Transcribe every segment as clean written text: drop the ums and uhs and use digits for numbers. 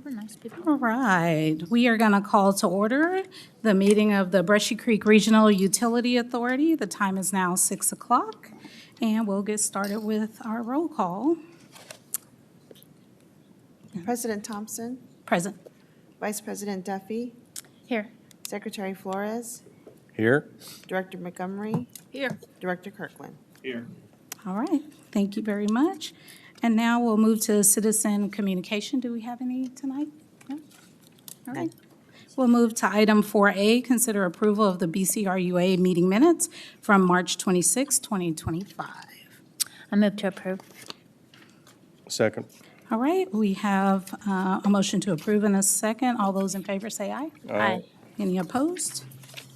Whatever, nice people. All right, we are going to call to order the meeting of the Brushy Creek Regional Utility Authority. The time is now 6 o'clock, and we'll get started with our roll call. President Thompson, Present. Vice President Duffy, Here. Secretary Flores, Here. Director Montgomery, Here. Director Kirkland. Here. All right, thank you very much. And now we'll move to citizen communication. Do we have any tonight? No? All right. We'll move to item 4A, consider approval of the BCRUA meeting minutes from March 26, 2025. I move to approve. Second. All right, we have a motion to approve in a second. All those in favor say aye. Aye. Any opposed?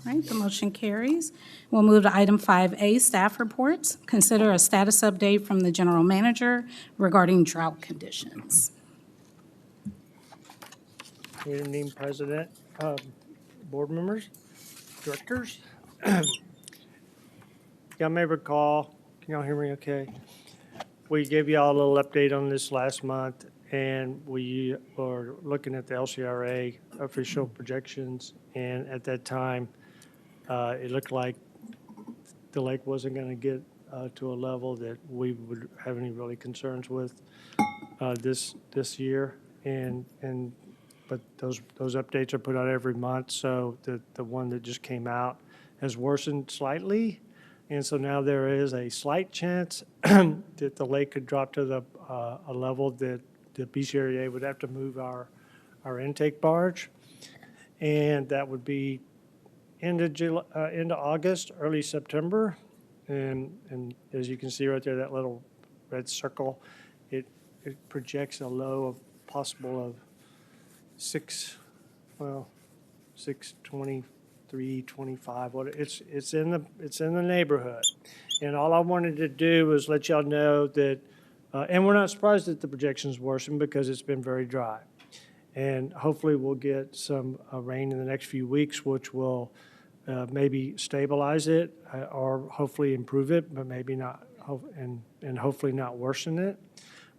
All right, the motion carries. We'll move to item 5A, staff reports. Consider a status update from the general manager regarding drought conditions. Good evening, President, board members, directors. Y'all may recall, can y'all hear me okay? We gave y'all a little update on this last month, and we were looking at the LCRA official projections, and at that time, it looked like the lake wasn't going to get to a level that we would have any really concerns with this year, but those updates are put out every month, so the one that just came out has worsened slightly, and so now there is a slight chance that the lake could drop to a level that the BCRUA would have to move our intake barge, and that would be into August, early September, and as you can see right there, that little red circle, it projects a low of possible of 623, 25. It's in the neighborhood, and all I wanted to do was let y'all know that, and we're not surprised that the projections worsen because it's been very dry, and hopefully we'll get some rain in the next few weeks, which will maybe stabilize it or hopefully improve it, but maybe not, and hopefully not worsen it.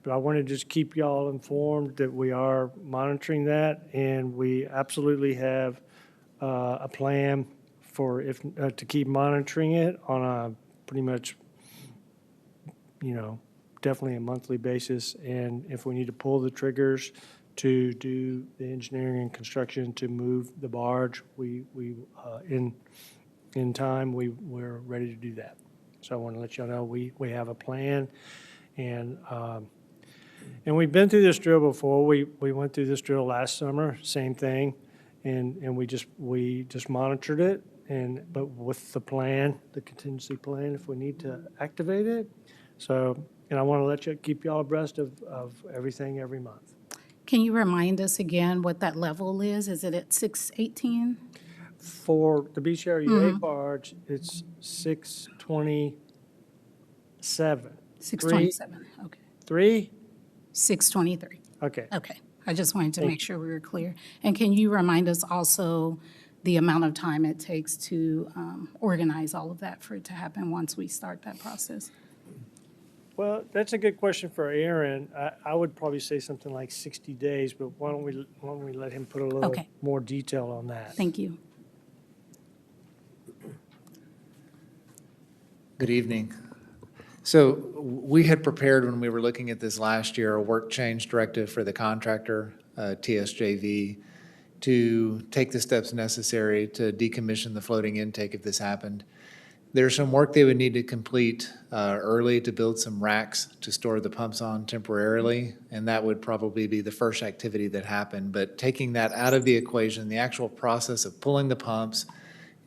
But I want to just keep y'all informed that we are monitoring that, and we absolutely have a plan for to keep monitoring it on a pretty much, definitely a monthly basis. And if we need to pull the triggers to do the engineering and construction to move the barge, we in time we're ready to do that. So I want to let y'all know we have a plan, and we've been through this drill before. We went through this drill last summer, same thing, and we just monitored it, but with the plan, the contingency plan, if we need to activate it. So, and I want to let you keep y'all abreast of everything every month. Can you remind us again what that level is? Is it at 618? For the BCRUA barge, it's 627. 627, okay. 3? 623, Okay. okay. I just wanted to make sure we were clear. And can you remind us also the amount of time it takes to organize all of that for it to happen once we start that process? Well, that's a good question for Aaron. I would probably say something like 60 days, but why don't we let him put a little Okay. more detail on that? Thank you. Good evening. So we had prepared when we were looking at this last year, a work change directive for the contractor, TSJV, to take the steps necessary to decommission the floating intake if this happened. There's some work they would need to complete early to build some racks to store the pumps on temporarily, and that would probably be the first activity that happened. But taking that out of the equation, the actual process of pulling the pumps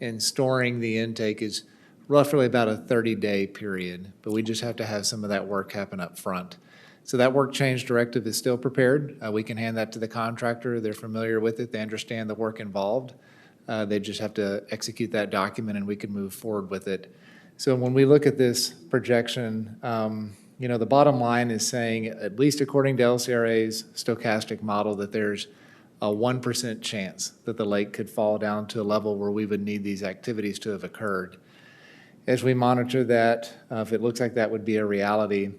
and storing the intake is roughly about a 30-day period, but we just have to have some of that work happen up front. So that work change directive is still prepared. We can hand that to the contractor. They're familiar with it. They understand the work involved. They just have to execute that document and we can move forward with it. So when we look at this projection, the bottom line is saying, at least according to LCRA's stochastic model, that there's a 1% chance that the lake could fall down to a level where we would need these activities to have occurred. As we monitor that, if it looks like that would be a reality,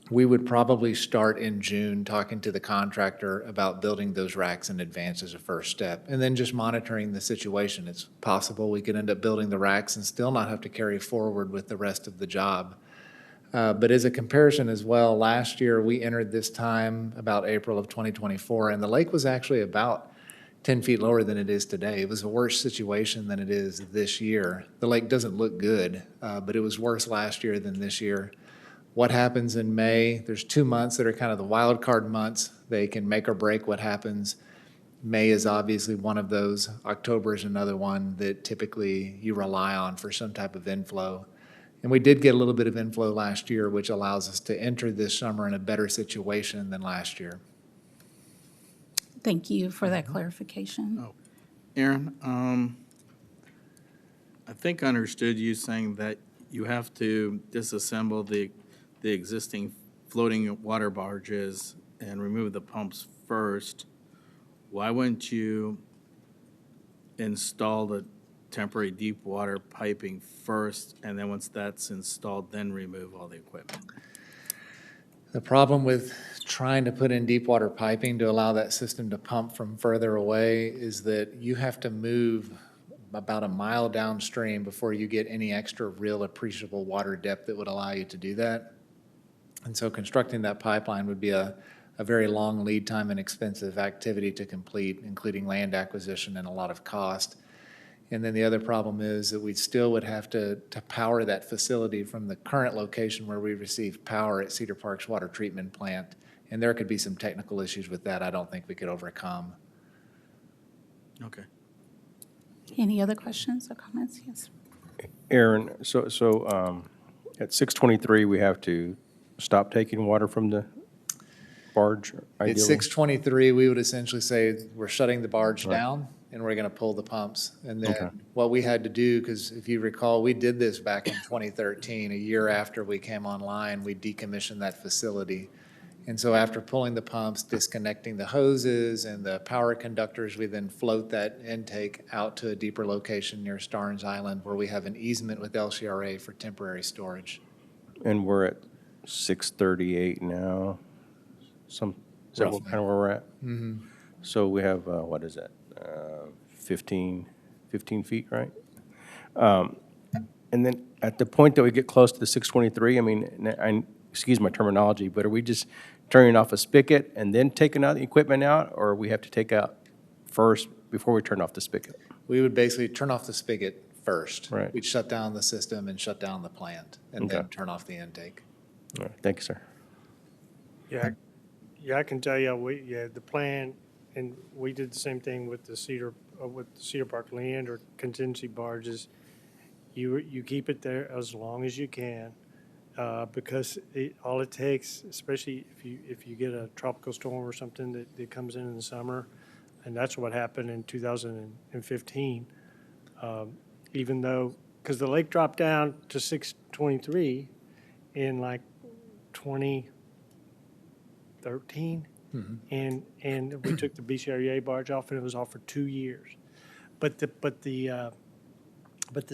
we would probably start in June talking to the contractor about building those racks in advance as a first step, and then just monitoring the situation. It's possible we could end up building the racks and still not have to carry forward with the rest of the job. But as a comparison as well, last year we entered this time about April of 2024, and the lake was actually about 10 feet lower than it is today. It was a worse situation than it is this year. The lake doesn't look good, but it was worse last year than this year. What happens in May? There's 2 months that are kind of the wild card months. They can make or break what happens. May is obviously one of those. October is another one that typically you rely on for some type of inflow. And we did get a little bit of inflow last year, which allows us to enter this summer in a better situation than last year. Thank you for that clarification. Oh. Aaron, I think I understood you saying that you have to disassemble the existing floating water barges and remove the pumps first. Why wouldn't you install the temporary deep water piping first, and then once that's installed, then remove all the equipment? The problem with trying to put in deep water piping to allow that system to pump from further away is that you have to move about a mile downstream before you get any extra real appreciable water depth that would allow you to do that. And so constructing that pipeline would be a very long lead time and expensive activity to complete, including land acquisition and a lot of cost. And then the other problem is that we still would have to power that facility from the current location where we receive power at Cedar Park's water treatment plant. And there could be some technical issues with that I don't think we could overcome. Okay. Any other questions or comments? Yes. Aaron, so at 623, we have to stop taking water from the barge, ideally? At 623, we would essentially say we're shutting the barge down and we're going to pull the pumps. And then Okay. what we had to do, because if you recall, we did this back in 2013, a year after we came online, we decommissioned that facility. And so after pulling the pumps, disconnecting the hoses and the power conductors, we then float that intake out to a deeper location near Starnes Island where we have an easement with LCRA for temporary storage. And we're at 638 now. Is that Roughly. kind of where we're at? Mm-hmm. So we have, what is that, 15 feet, right? And then at the point that we get close to the 623, I mean, excuse my terminology, but are we just turning off a spigot and then taking out the equipment out, or we have to take out first before we turn off the spigot? We would basically turn off the spigot first. Right. We'd shut down the system and shut down the plant and then Okay. turn off the intake. All right, thank you, sir. Yeah, I can tell you, the plan, and we did the same thing with the Cedar Park land or contingency barges. You keep it there as long as you can, because all it takes, especially if you get a tropical storm or something that comes in the summer, and that's what happened in 2015. Even though, because the lake dropped down to 623 in like 2013, and we took the BCRUA barge off, and it was off for 2 years. But the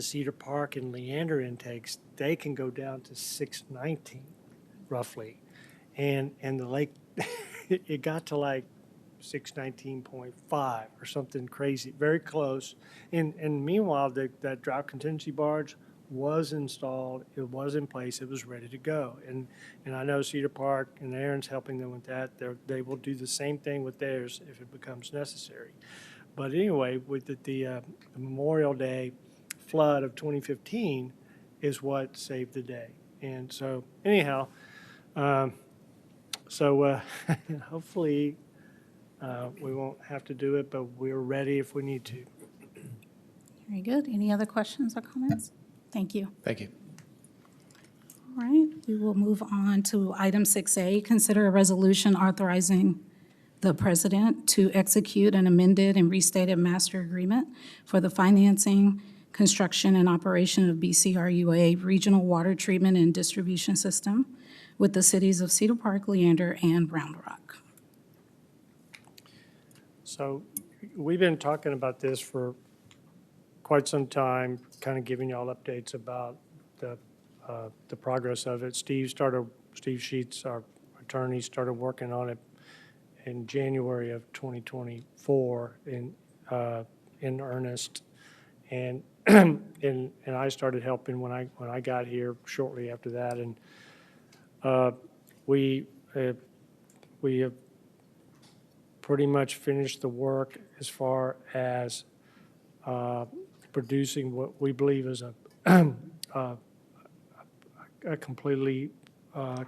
Cedar Park and Leander intakes, they can go down to 619 roughly, and the lake it got to like 619.5 or something crazy, very close. And meanwhile, that drought contingency barge was installed, it was in place, it was ready to go. And I know Cedar Park and Aaron's helping them with that. They will do the same thing with theirs if it becomes necessary. But anyway, with the Memorial Day flood of 2015 is what saved the day. And so anyhow, hopefully we won't have to do it, but we're ready if we need to. Very good. Any other questions or comments? Thank you. Thank you. All right, we will move on to item 6A, consider a resolution authorizing the president to execute an amended and restated master agreement for the financing, construction, and operation of BCRUA Regional Water Treatment and Distribution System with the cities of Cedar Park, Leander, and Round Rock. So we've been talking about this for quite some time, kind of giving y'all updates about the the progress of it. Steve Sheets, our attorney, started working on it in January of 2024 in earnest. And, and I started helping when I got here shortly after that. And we have pretty much finished the work as far as producing what we believe is a completely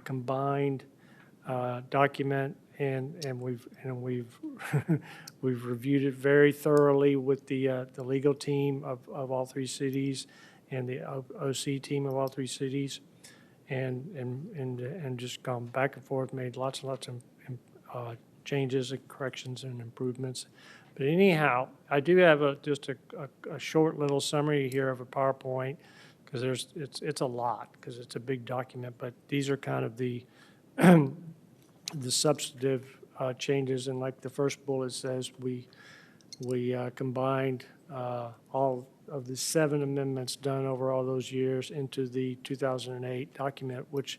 combined document, and we've we've reviewed it very thoroughly with the legal team of all three cities and the OC team of all three cities, and just gone back and forth, made lots and lots of changes and corrections and improvements. But anyhow, I do have just a short little summary here of a PowerPoint, because it's a lot, because it's a big document, but these are kind of the the substantive changes. And like the first bullet says, we combined all of the 7 amendments done over all those years into the 2008 document, which,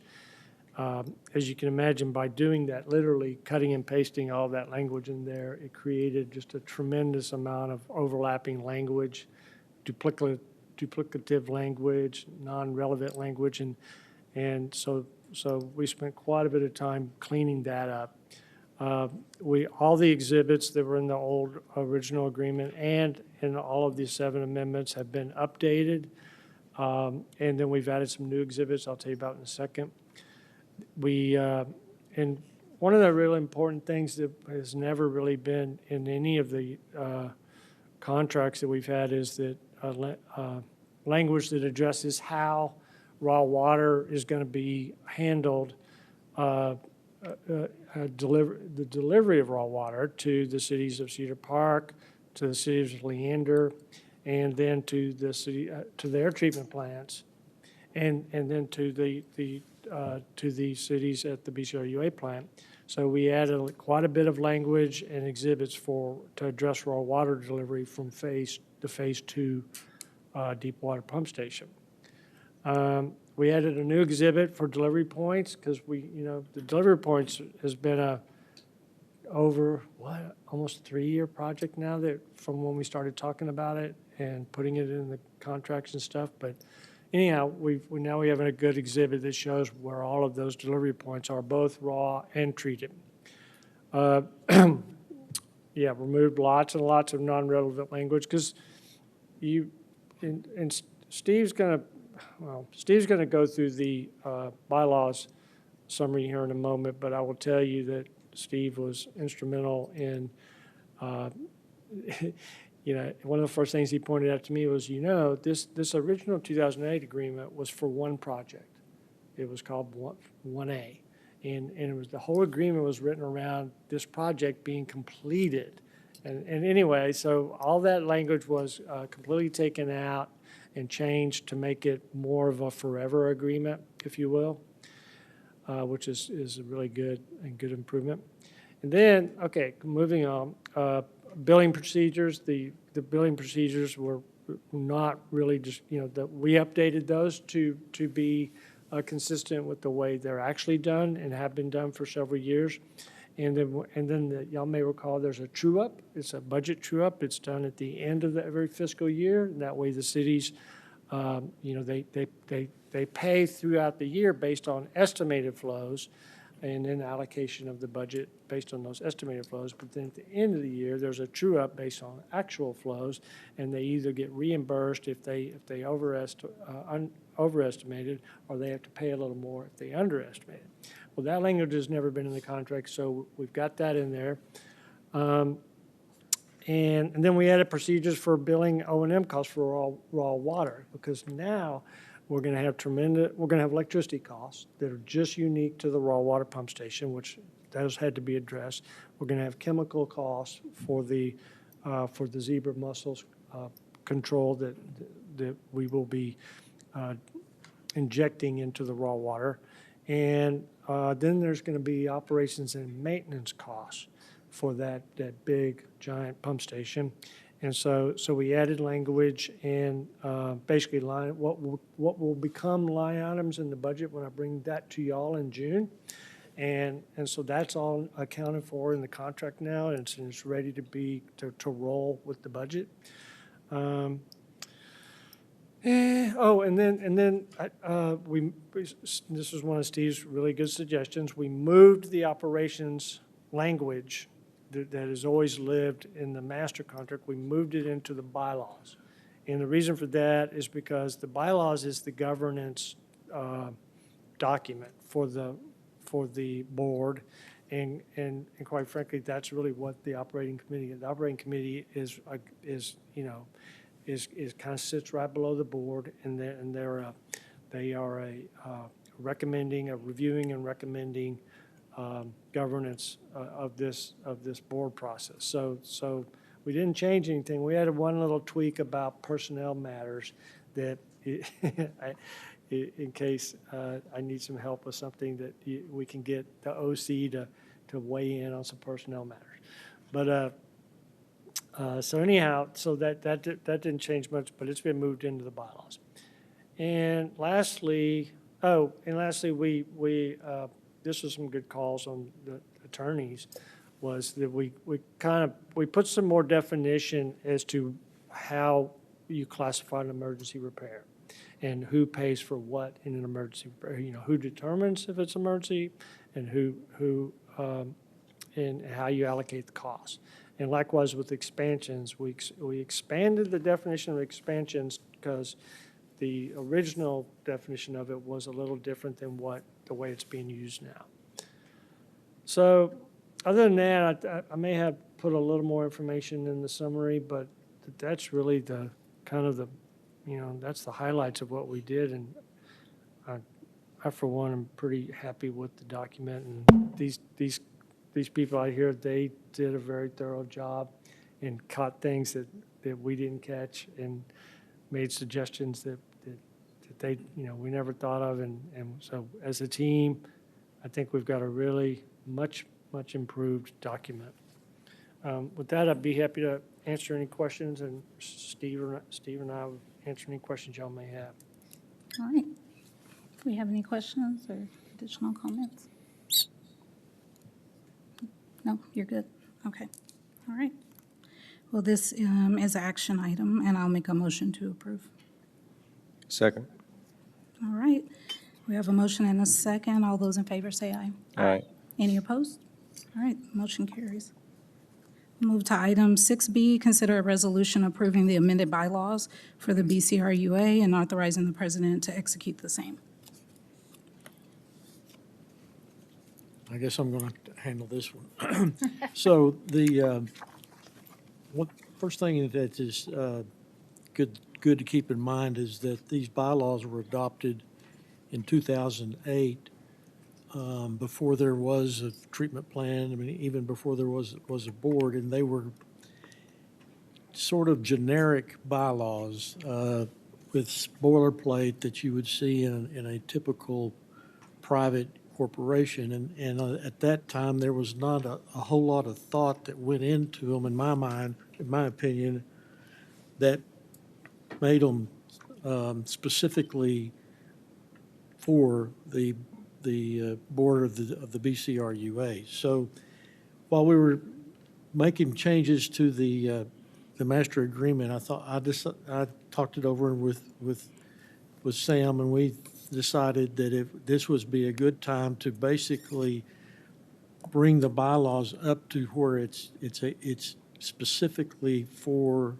as you can imagine, by doing that, literally cutting and pasting all that language in there, it created just a tremendous amount of overlapping language, duplicative language, non-relevant language, and so we spent quite a bit of time cleaning that up. All the exhibits that were in the old original agreement and in all of these 7 amendments have been updated, and then we've added some new exhibits I'll tell you about in a second. And one of the really important things that has never really been in any of the contracts that we've had is that language that addresses how raw water is going to be handled, the delivery of raw water to the cities of Cedar Park, to the cities of Leander, and then to the city, to their treatment plants, and then to the cities at the BCRUA plant. So we added quite a bit of language and exhibits to address raw water delivery from the phase 2 deep water pump station. We added a new exhibit for delivery points, because the delivery points has been almost 3-year project now, that from when we started talking about it and putting it in the contracts and stuff. But anyhow, now we have a good exhibit that shows where all of those delivery points are, both raw and treated. Yeah, removed lots and lots of non-relevant language, because Steve's going to go through the bylaws summary here in a moment, but I will tell you that Steve was instrumental in, one of the first things he pointed out to me was, this original 2008 agreement was for one project. It was called 1A. And it was, the whole agreement was written around this project being completed. And anyway, so all that language was completely taken out and changed to make it more of a forever agreement, if you will, which is a really good improvement. And then, okay, moving on, billing procedures. The billing procedures were not really just, that we updated those to be consistent with the way they're actually done and have been done for several years. And then y'all may recall there's a true-up. It's a budget true-up. It's done at the end of every fiscal year. And that way the cities, they pay throughout the year based on estimated flows, and then allocation of the budget based on those estimated flows. But then at the end of the year, there's a true-up based on actual flows, and they either get reimbursed if they overestimated, or they have to pay a little more if they underestimated. Well, that language has never been in the contract, so we've got that in there. And then we added procedures for billing O&M costs for raw water, because now we're going to have electricity costs that are just unique to the raw water pump station, which those had to be addressed. We're going to have chemical costs for the zebra mussels control that we will be injecting into the raw water. And then there's going to be operations and maintenance costs for that big, giant pump station. And so we added language and basically what will become line items in the budget when I bring that to y'all in June. And so that's all accounted for in the contract now, and it's ready to roll with the budget. And then this was one of Steve's really good suggestions. We moved the operations language that has always lived in the master contract. We moved it into the bylaws. And the reason for that is because the bylaws is the governance document for the board. And quite frankly, that's really what the operating committee is kind of sits right below the board, and they are reviewing and recommending governance of this board process. So we didn't change anything. We added one little tweak about personnel matters that in case I need some help with something that we can get the OC to weigh in on some personnel matters. But so anyhow, so that didn't change much, but it's been moved into the bylaws. And lastly, we this was some good calls on the attorneys, was that we put some more definition as to how you classify an emergency repair and who pays for what in an emergency repair. Who determines if it's emergency, and who and how you allocate the cost. And likewise with expansions, we expanded the definition of expansions because the original definition of it was a little different than the way it's being used now. So other than that, I may have put a little more information in the summary, but that's really the kind of that's the highlights of what we did. And I for one, am pretty happy with the document. And these people out here, they did a very thorough job and caught things that we didn't catch and made suggestions that they, we never thought of. And so as a team, I think we've got a really much improved document. With that, I'd be happy to answer any questions, and Steve and I will answer any questions y'all may have. All right. Do we have any questions or additional comments? No, you're good. Okay. All right. Well, this is an action item, and I'll make a motion to approve. Second. All right. We have a motion and a second. All those in favor say aye. Aye. Any opposed? All right, motion carries. Move to item 6B, consider a resolution approving the amended bylaws for the BCRUA and authorizing the president to execute the same. I guess I'm going to handle this one. So first thing that is good to keep in mind is that these bylaws were adopted in 2008, before there was a treatment plan. I mean, even before there was a board, and they were sort of generic bylaws with boilerplate that you would see in a typical private corporation. And at that time, there was not a whole lot of thought that went into them, in my mind, in my opinion, that made them specifically for the board of the BCRUA. So while we were making changes to the master agreement, I talked it over with Sam, and we decided that if this would be a good time to basically bring the bylaws up to where it's specifically for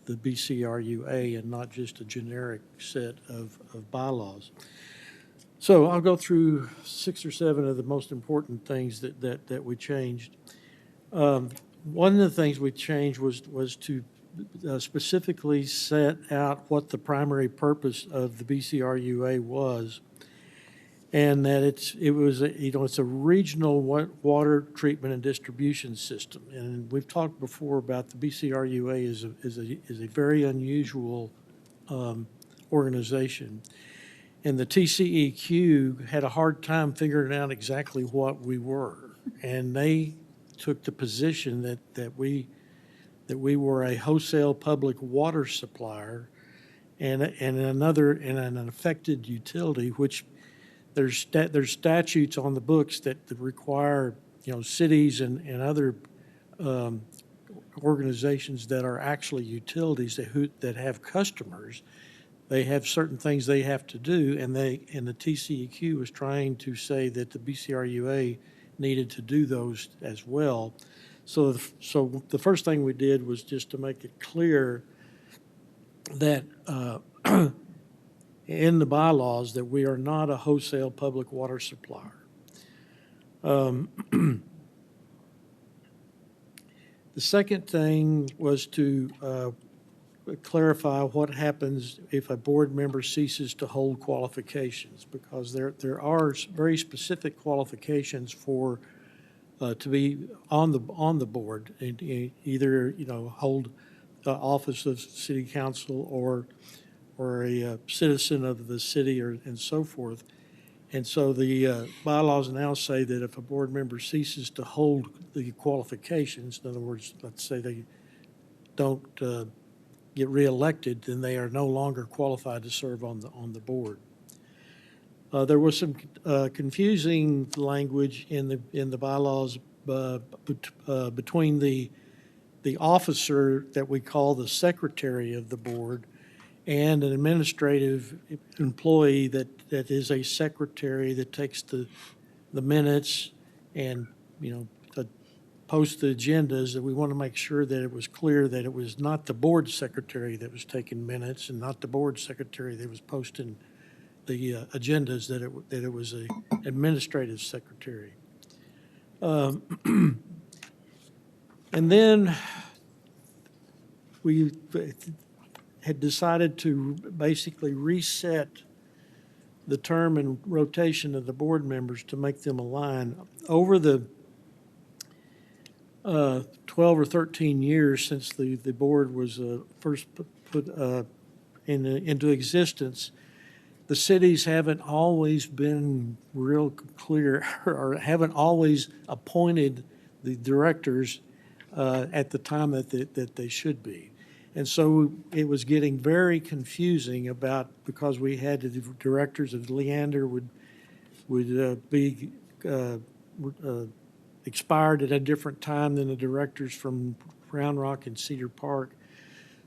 the BCRUA and not just a generic set of bylaws. So I'll go through 6 or 7 of the most important things that we changed. One of the things we changed was to specifically set out what the primary purpose of the BCRUA was, and that it's a regional water treatment and distribution system. And we've talked before about the BCRUA is a very unusual organization. And the TCEQ had a hard time figuring out exactly what we were. And they took the position that we that we were a wholesale public water supplier and an affected utility, which there's statutes on the books that require, cities and other organizations that are actually utilities that have customers. They have certain things they have to do, and the TCEQ was trying to say that the BCRUA needed to do those as well. So the first thing we did was just to make it clear that in the bylaws that we are not a wholesale public water supplier. The second thing was to clarify what happens if a board member ceases to hold qualifications, because there are very specific qualifications for to be on the board, and either hold office of city council or a citizen of the city and so forth. And so the bylaws now say that if a board member ceases to hold the qualifications, in other words, let's say they don't get reelected, then they are no longer qualified to serve on the board. There was some confusing language in the bylaws between the officer that we call the secretary of the board and an administrative employee that is a secretary that takes the minutes and post the agendas. That we want to make sure that it was clear that it was not the board secretary that was taking minutes and not the board secretary that was posting the agendas, that it was a administrative secretary. And then we had decided to basically reset the term and rotation of the board members to make them align. Over the 12 or 13 years since the board was first put into existence, the cities haven't always been real clear or haven't always appointed the directors at the time that they should be. And so it was getting very confusing because we had the directors of Leander would be expired at a different time than the directors from Round Rock and Cedar Park.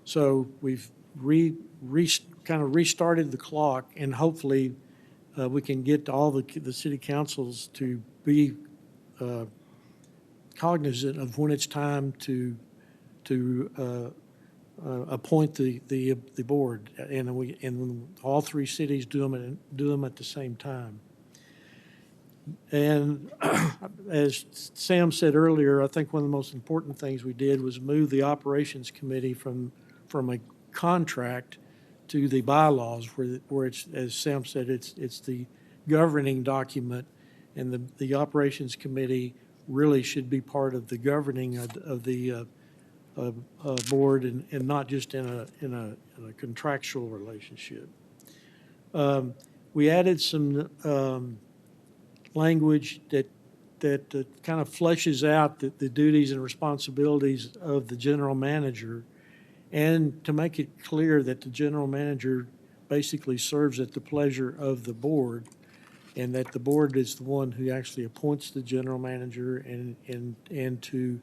So we've kind of restarted the clock, and hopefully we can get all the city councils to be cognizant of when it's time to appoint the board, and all three cities do them at the same time. And as Sam said earlier, I think one of the most important things we did was move the operations committee from a contract to the bylaws, where it's, as Sam said, it's the governing document, and the operations committee really should be part of the governing of the board, and not just in a contractual relationship. We added some language that kind of fleshes out the duties and responsibilities of the general manager, and to make it clear that the general manager basically serves at the pleasure of the board, and that the board is the one who actually appoints the general manager and to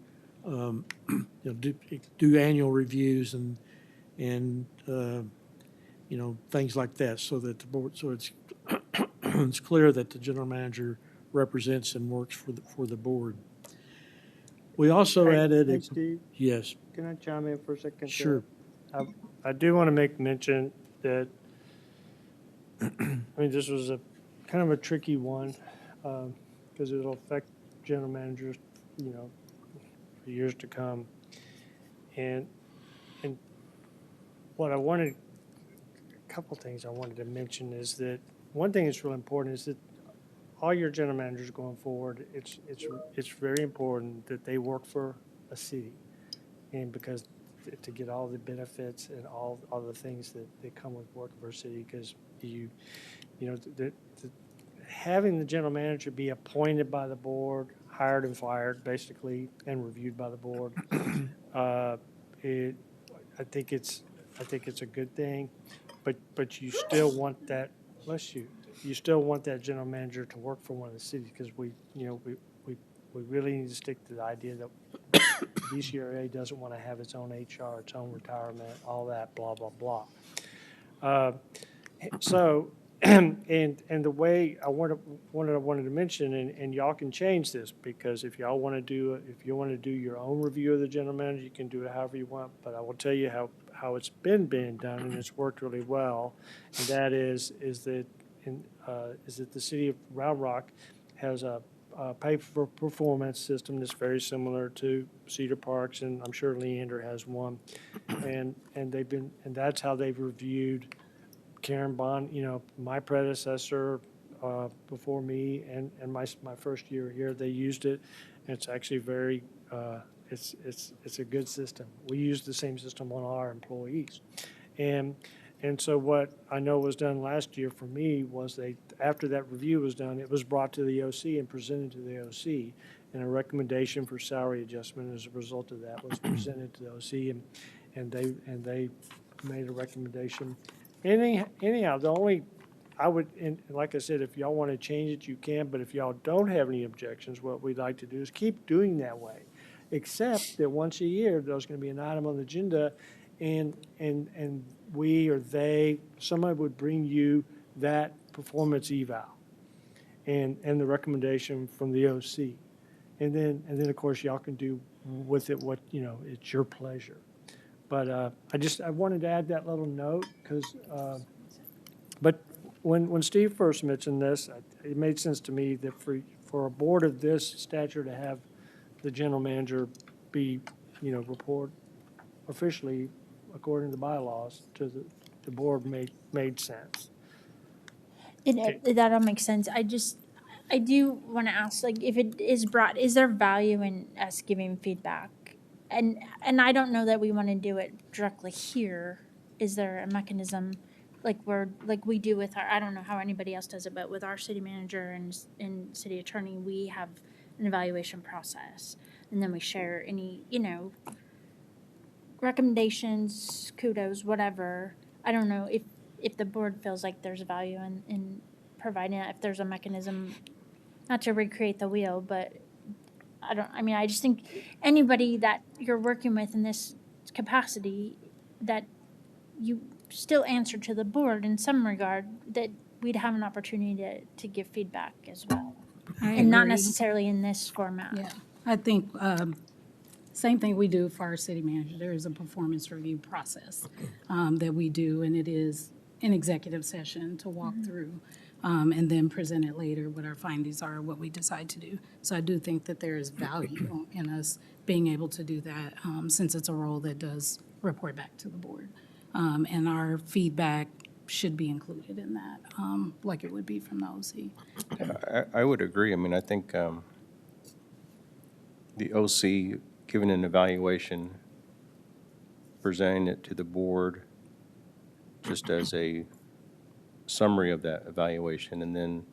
do annual reviews and things like that, so that the board, so it's it's clear that the general manager represents and works for the board. We also added. Hey, Steve, Yes, can I chime in for a second? sure. I do want to make mention that, this was a kind of a tricky one, because it'll affect general managers, for years to come. And what I wanted, a couple things I wanted to mention is that one thing that's really important is that all your general managers going forward, it's very important that they work for a city, and because to get all the benefits and all the things that come with working for a city, because having the general manager be appointed by the board, hired and fired basically, and reviewed by the board, I think it's a good thing, but you still want that, bless you, you still want that general manager to work for one of the cities, because we really need to stick to the idea that BCRA doesn't want to have its own HR, its own retirement, all that, blah, blah, blah. So, and the way I wanted to mention, and y'all can change this, because if you want to do your own review of the general manager, you can do it however you want, but I will tell you how it's been being done, and it's worked really well. And that is that the city of Round Rock has a pay for performance system that's very similar to Cedar Parks, and I'm sure Leander has one. And that's how they've reviewed Karen Bond, my predecessor before me, and my first year here, they used it. And it's actually very, it's a good system. We use the same system on our employees. And so what I know was done last year for me was after that review was done, it was brought to the OC and presented to the OC. And a recommendation for salary adjustment as a result of that was presented to the OC, and they made a recommendation. Anyhow, and like I said, if y'all want to change it, you can, but if y'all don't have any objections, what we'd like to do is keep doing that way. Except that once a year, there's going to be an item on the agenda, and we or somebody would bring you that performance eval and the recommendation from the OC. And then of course y'all can do with it what, it's your pleasure. But I wanted to add that little note, because but when Steve first mentioned this, it made sense to me that for a board of this stature to have the general manager be, report officially according to the bylaws to the board made sense. That all makes sense. I do want to ask, like, if it is brought, is there value in us giving feedback? And I don't know that we want to do it directly here. Is there a mechanism like we do with I don't know how anybody else does it, but with our city manager and city attorney, we have an evaluation process, and then we share any, recommendations, kudos, whatever. I don't know if the board feels like there's value in providing it, if there's a mechanism, not to recreate the wheel, but I just think anybody that you're working with in this capacity, that you still answer to the board in some regard, that we'd have an opportunity to give feedback as well. And not agree. necessarily in this format. Yeah, I think same thing we do for our city manager. There is a performance review process that we do, and it is an executive session to walk through and then present it later what our findings are, what we decide to do. So I do think that there is value in us being able to do that since it's a role that does report back to the board. And our feedback should be included in that, like it would be from the OC. I would agree. I think the OC giving an evaluation, presenting it to the board just as a summary of that evaluation, and then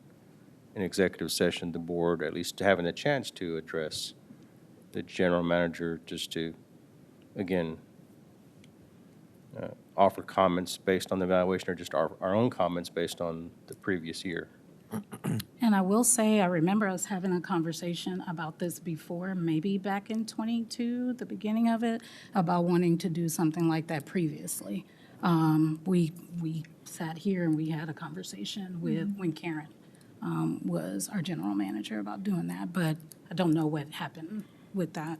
in executive session, the board at least having a chance to address the general manager, just to, again, offer comments based on the evaluation, or just our own comments based on the previous year. And I will say, I remember us having a conversation about this before, maybe back in '22, the beginning of it, about wanting to do something like that previously. We sat here and we had a conversation with, when Karen was our general manager, about doing that, but I don't know what happened with that.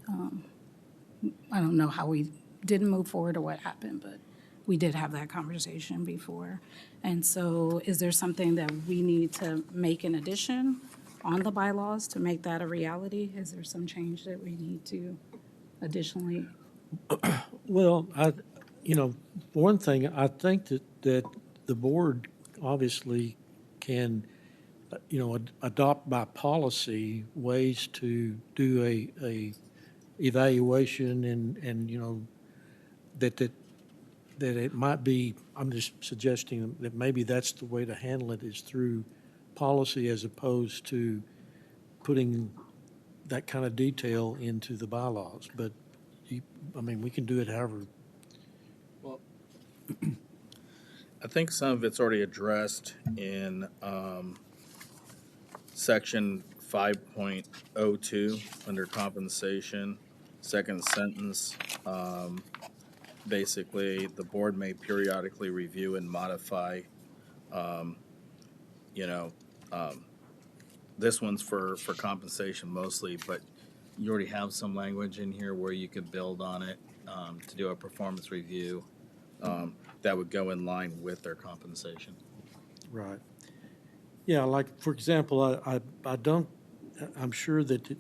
I don't know how we didn't move forward or what happened, but we did have that conversation before. And so is there something that we need to make in addition on the bylaws to make that a reality? Is there some change that we need to additionally? Well, one thing, I think that the board obviously can, adopt by policy ways to do a evaluation and that it might be, I'm just suggesting that maybe that's the way to handle it, is through policy as opposed to putting that kind of detail into the bylaws. But I mean, we can do it however. I think some of it's already addressed in section 5.02 under compensation, second sentence. Basically, the board may periodically review and modify, um, you know, um, this one's for compensation mostly, but you already have some language in here where you could build on it to do a performance review that would go in line with their compensation. Right. Yeah, like, for example, I don't, I'm sure that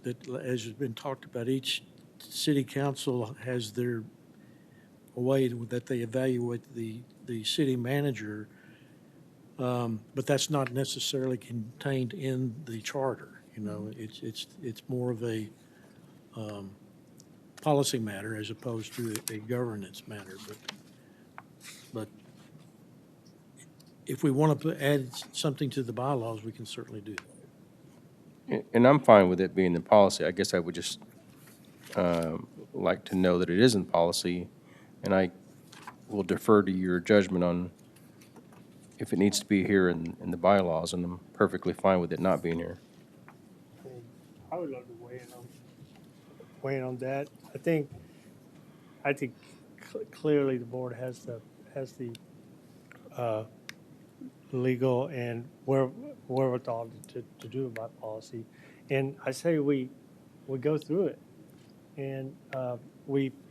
as has been talked about, each city council has their way that they evaluate the city manager, but that's not necessarily contained in the charter. You know, it's more of a policy matter as opposed to a governance matter. But if we want to add something to the bylaws, we can certainly do that. And I'm fine with it being the policy. I guess I would just like to know that it is in policy, and I will defer to your judgment on if it needs to be here in the bylaws, and I'm perfectly fine with it not being here. I would love to weigh in on that. I think clearly the board has the legal and wherewithal to do about policy. And I say we go through it. And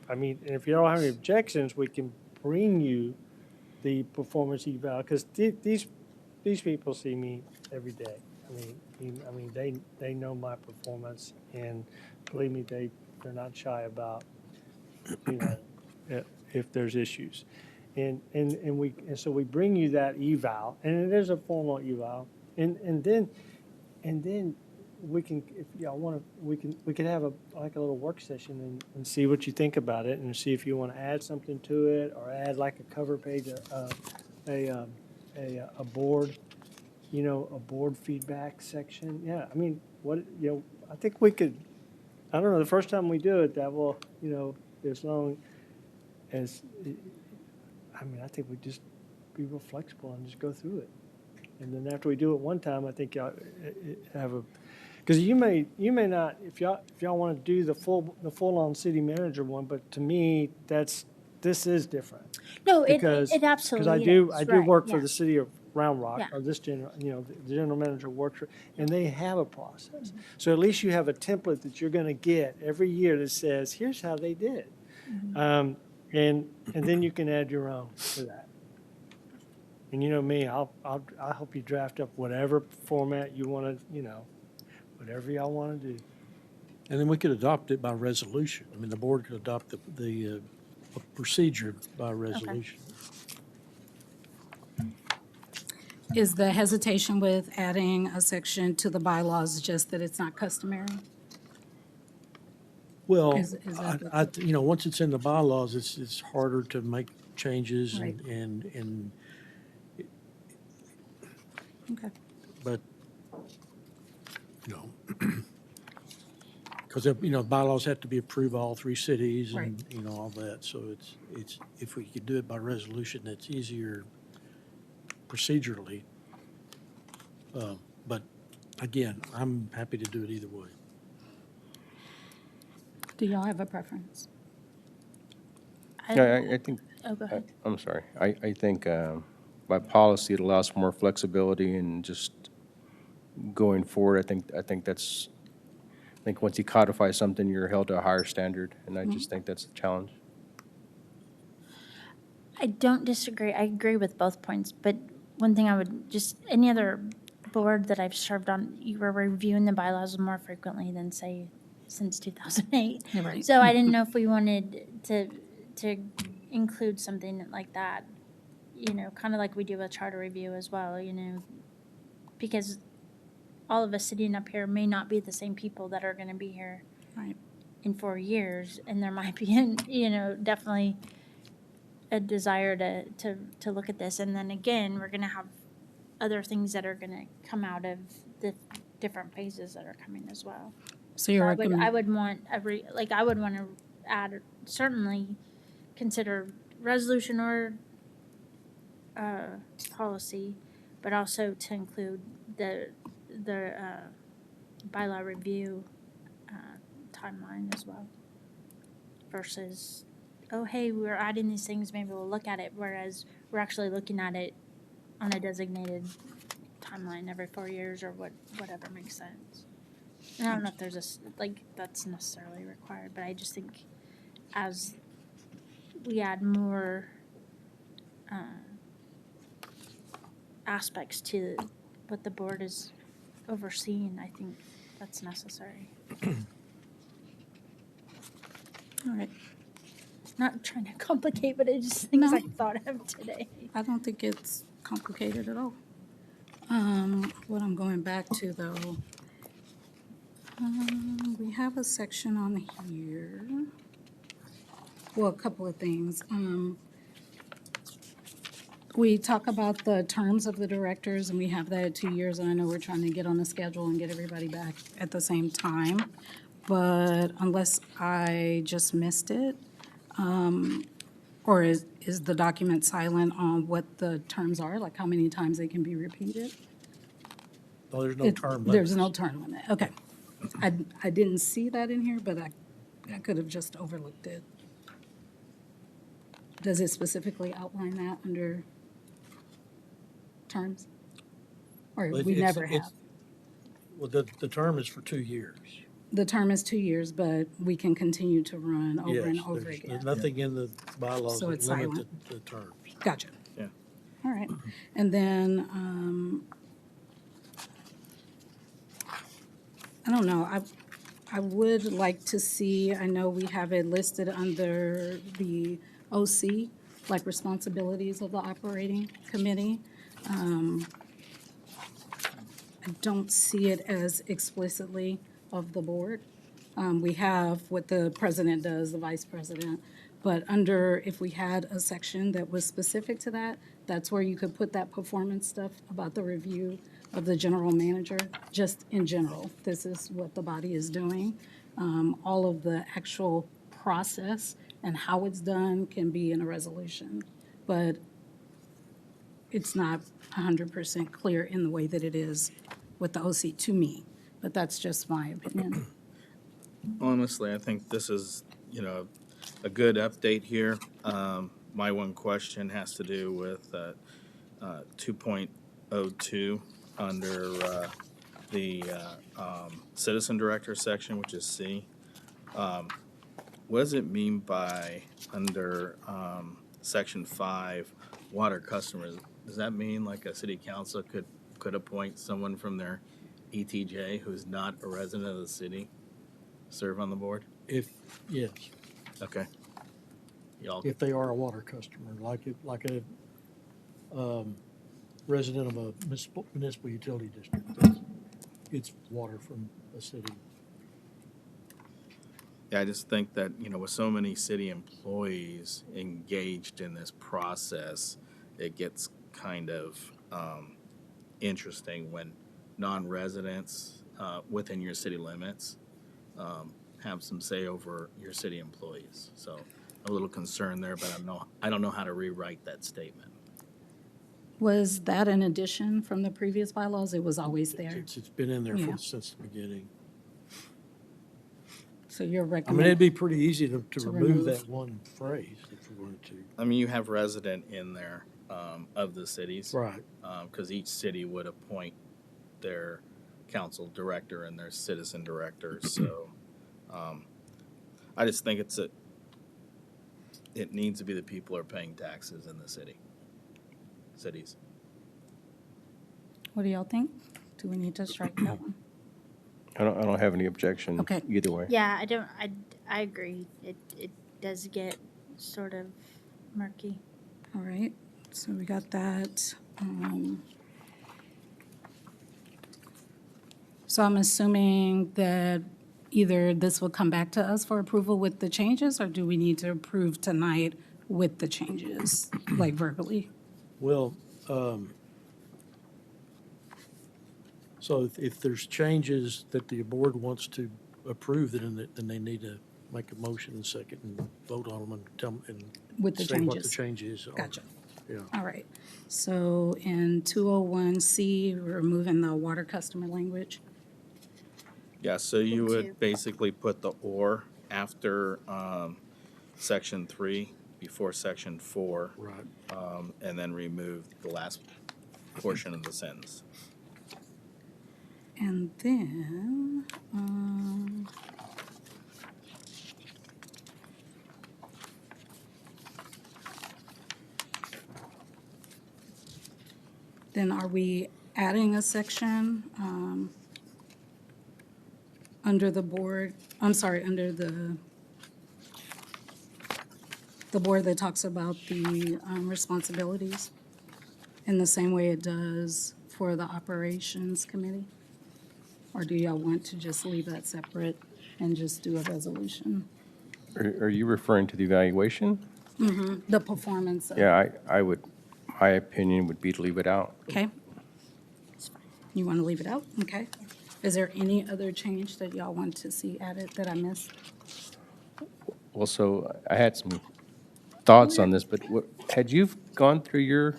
and if you don't have any objections, we can bring you the performance eval, because these people see me every day. I mean, they know my performance, and believe me, they're not shy about, you know, if there's issues. And so we bring you that eval, and it is a formal eval, and then we can, if y'all want to, we can have a little work session and see what you think about it, and see if you want to add something to it, or add like a cover page, a board, a board feedback section. Yeah, I mean, I think we could. I don't know. The first time we do it, that will, as long as, I think we just be real flexible and just go through it. And then after we do it one time, I think y'all have a, because you may not, if y'all want to do the full on city manager one, but to me, this is different. No, Because it absolutely I do right, work for yeah. the city of Round Rock, Yeah. or this the general manager works for, and they have a process. So at least you have a template that you're going to get every year that says, here's how they did. And then you can add your own to that. And you know me, I'll help you draft up whatever format you want to, whatever y'all want to do. And then we could adopt it by resolution. I mean, the board could adopt the procedure by resolution. Is the hesitation with adding a section to the bylaws just that it's not customary? Well, Is that once it's in the bylaws, it's harder to make changes Right. and Okay. but, because, bylaws have to be approved by all three cities and, all that. So it's, if we could do it by resolution, that's easier procedurally. But again, I'm happy to do it either way. Do y'all have a preference? I think, Oh, go ahead. I'm sorry, I think by policy, it allows for more flexibility and just going forward, I think once you codify something, you're held to a higher standard, and I just think that's a challenge. I don't disagree. I agree with both points, but one thing I would just, any other board that I've served on, you were reviewing the bylaws more frequently than, say, since 2008. Yeah, right. So I didn't know if we wanted to include something like that, kind of like we do a charter review as well, because all of us sitting up here may not be the same people that are going to be here Right. in 4 years, and there might be, definitely a desire to look at this. And then again, we're going to have other things that are going to come out of the different phases that are coming as well. So you're I recommending. would want I would want to add, certainly consider resolution or policy, but also to include the bylaw review timeline as well. Versus, oh, hey, we're adding these things, maybe we'll look at it, whereas we're actually looking at it on a designated timeline every 4 years or whatever makes sense. And I don't know if there's that's necessarily required, but I just think as we add more aspects to what the board is overseeing, I think that's necessary. All right. Not trying to complicate, but it's just things No. I thought of today. I don't think it's complicated at all. What I'm going back to though, we have a section on here. Well, a couple of things. We talk about the terms of the directors and we have that at 2 years, and I know we're trying to get on a schedule and get everybody back at the same time. But unless I just missed it, or is the document silent on what the terms are, like how many times they can be repeated? Oh, there's no term limit. There's no term limit, okay. I didn't see that in here, but I could have just overlooked it. Does it specifically outline that under terms? Or Well, we it's- never it's- have? Well, the term is for 2 years. The term is 2 years, but we can continue to run over and Yes, over there's again. nothing in the bylaws So that it's limit silent. the terms. Gotcha. Yeah. All right. And then, I don't know, I would like to see, I know we have it listed under the OC, like responsibilities of the operating committee. I don't see it as explicitly of the board. We have what the president does, the vice president, but under, if we had a section that was specific to that, that's where you could put that performance stuff about the review of the general manager, just in general. This is what the body is doing. All of the actual process and how it's done can be in a resolution, but it's not 100% clear in the way that it is with the OC to me, but that's just my opinion. Honestly, I think this is, a good update here. My one question has to do with 2.02 under the citizen director section, which is C. What does it mean by under section 5, water customers? Does that mean like a city council could appoint someone from their ETJ who's not a resident of the city, serve on the board? Yes, Okay. Y'all, if they are a water customer, like a resident of a municipal utility district, it's water from a city. yeah, I just think that, with so many city employees engaged in this process, it gets kind of interesting when non-residents within your city limits have some say over your city employees. So a little concerned there, but I don't know how to rewrite that statement. Was that an addition from the previous bylaws? It was always there. It's been in there Yeah. since the beginning. So you're I mean, recommending, it'd be pretty easy to To remove remove. that one phrase if we wanted to. I mean, you have resident in there of the cities. Right. Because each city would appoint their council director and their citizen director. So I just think it needs to be the people who are paying taxes in the cities. what do y'all think? Do we need to strike that one? I don't have any objection Okay. either way. Yeah, I agree. It does get sort of murky. All right, so we got that. So I'm assuming that either this will come back to us for approval with the changes, or do we need to approve tonight with the changes, like verbally? Well, so if there's changes that the board wants to approve, then they need to make a motion and second and vote on them and tell them, and With the say what the changes. changes are. Gotcha. Yeah. All right. So in 201C, we're removing the water customer language. Yeah, so you Two. would basically put the or after section 3, before section 4, Right. and then remove the last portion of the sentence. And then, then are we adding a section under the board, I'm sorry, under the board that talks about the responsibilities in the same way it does for the operations committee? Or do y'all want to just leave that separate and just do a resolution? Are you referring to the evaluation? The performance of. Yeah, I would, my opinion would be to leave it out. Okay. You want to leave it out? Okay. Is there any other change that y'all want to see added that I missed? Well, so I had some thoughts on this, but what, had you gone through your,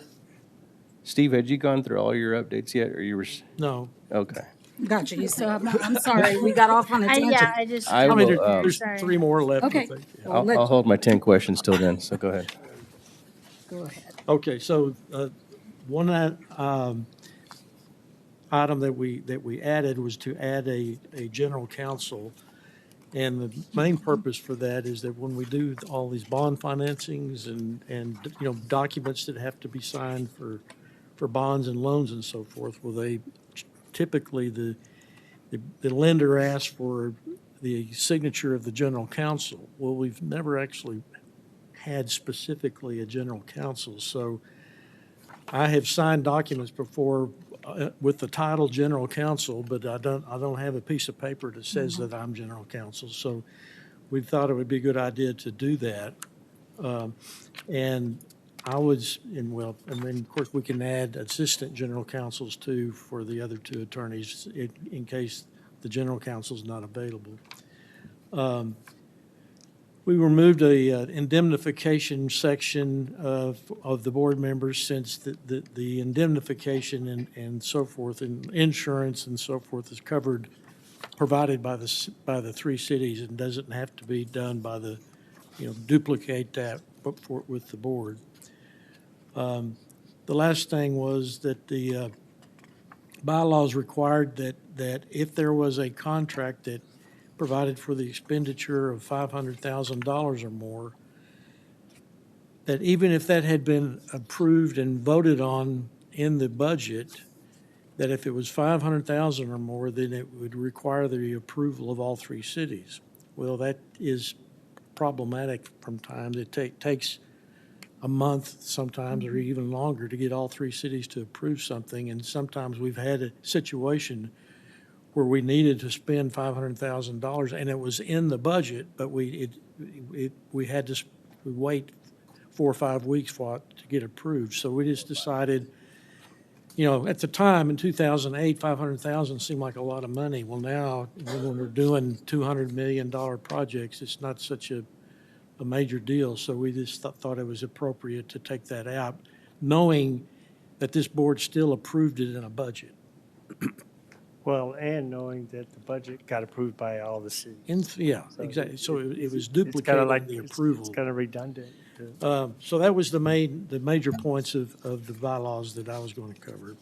Steve, had you gone through all your updates yet, or you were, No. okay. Gotcha, you still have more, I'm sorry, we got off on a tangent. I just. I I mean, will, there's Sorry. 3 more left, I Okay. think. Yeah. Well, I'll hold my 10 questions till then, so go ahead. Go ahead. Okay, so one item that we added was to add a general counsel. And the main purpose for that is that when we do all these bond financings and you know, documents that have to be signed for bonds and loans and so forth, well, they typically, the lender asks for the signature of the general counsel. Well, we've never actually had specifically a general counsel, so I have signed documents before with the title general counsel, but I don't have a piece of paper that says that I'm general counsel. So we thought it would be a good idea to do that. And I was and then of course we can add assistant general counsels too for the other 2 attorneys in case the general counsel's not available. We removed a indemnification section of the board members since the indemnification and so forth, and insurance and so forth is provided by the 3 cities and doesn't have to be done by the, you know, duplicate that with the board. The last thing was that the bylaws required that if there was a contract that provided for the expenditure of $500,000 or more, that even if that had been approved and voted on in the budget, that if it was 500,000 or more, then it would require the approval of all 3 cities. Well, that is problematic from time. It takes a month sometimes or even longer to get all 3 cities to approve something. And sometimes we've had a situation where we needed to spend $500,000 and it was in the budget, but we had to wait 4 or 5 weeks for it to get approved. So we just decided, you know, at the time in 2008, 500,000 seemed like a lot of money. Well, now when we're doing $200 million projects, it's not such a major deal. So we just thought it was appropriate to take that out, knowing that this board still approved it in a budget. Well, and knowing that the budget got approved by all the cities. Yeah, So exactly. So it was It's kind of duplicating like, the it's approval. kind of redundant. So that was the major points of the bylaws that I was going to cover.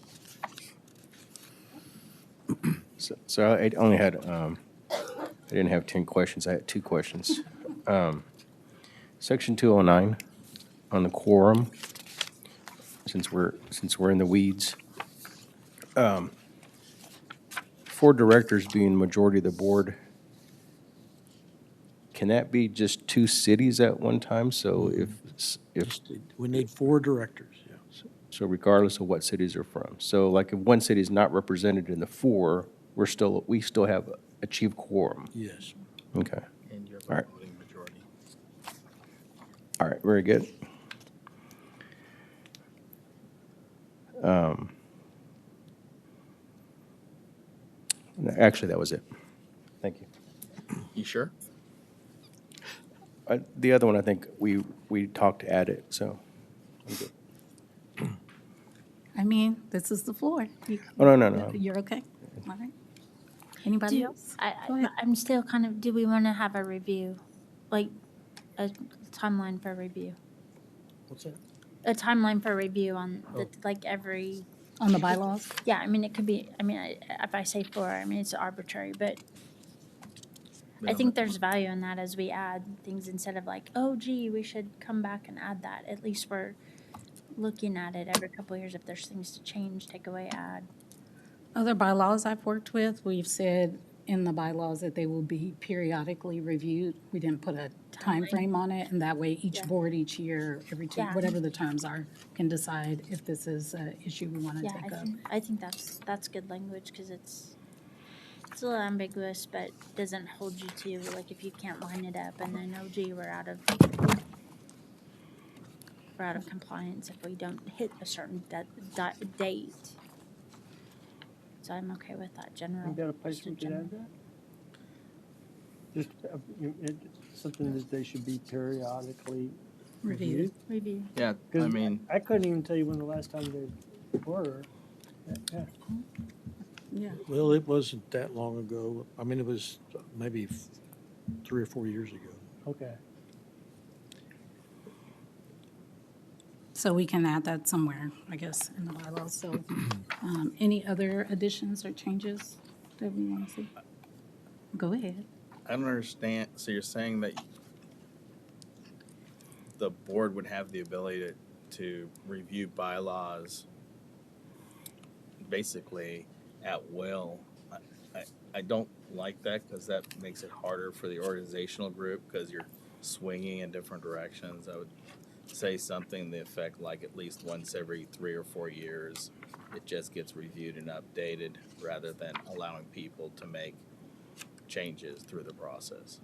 So I only had, I didn't have 10 questions, I had 2 questions. Section 209 on the quorum, since we're in the weeds. 4 directors being majority of the board, can that be just 2 cities at one time? So if, We need 4 directors, yeah. so regardless of what cities are from. So like if one city is not represented in the 4, we still have achieved quorum. Yes. Okay. And you're All right. voting majority. All right, very good. Actually, that was it. Thank you. You sure? The other one, I think we talked to add it, so. I'm good. I mean, this is the floor. Oh, no. You're okay? All right. Anybody Do, else? I, Go ahead. I'm still kind of, do we want to have a review? Like, a timeline for review? What's that? A timeline for review on the, Oh. like, every, On the bylaws? yeah, I mean, it could be, I mean, if I say 4, I mean, it's arbitrary, but I think there's value in that as we add things instead of like, oh gee, we should come back and add that. At least we're looking at it every couple of years. If there's things to change, take away, add. Other bylaws I've worked with, we've said in the bylaws that they will be periodically reviewed. We didn't put a time Timeline. frame on it, and that way each Yeah. board each year, every 2, Yeah. whatever the terms are, can decide if this is an issue we want to Yeah, take up. I think that's good language because it's a little ambiguous, but doesn't hold you to, like, if you can't line it up and then, oh gee, we're out of compliance if we don't hit a certain date. So I'm okay with that general. You got a place we could add that? Just, something that they should be periodically Reviewed. Review. Yeah, I 'Cause mean, I couldn't even tell you when the last time they were. Yeah. Yeah. Well, it wasn't that long ago. I mean, it was maybe 3 or 4 years ago. Okay. So we can add that somewhere, I guess, in the bylaws. So any other additions or changes that we want to see? Go ahead. I don't understand, so you're saying that the board would have the ability to review bylaws basically at will? I don't like that because that makes it harder for the organizational group because you're swinging in different directions. I would say something to the effect like at least once every 3 or 4 years, it just gets reviewed and updated rather than allowing people to make changes through the process.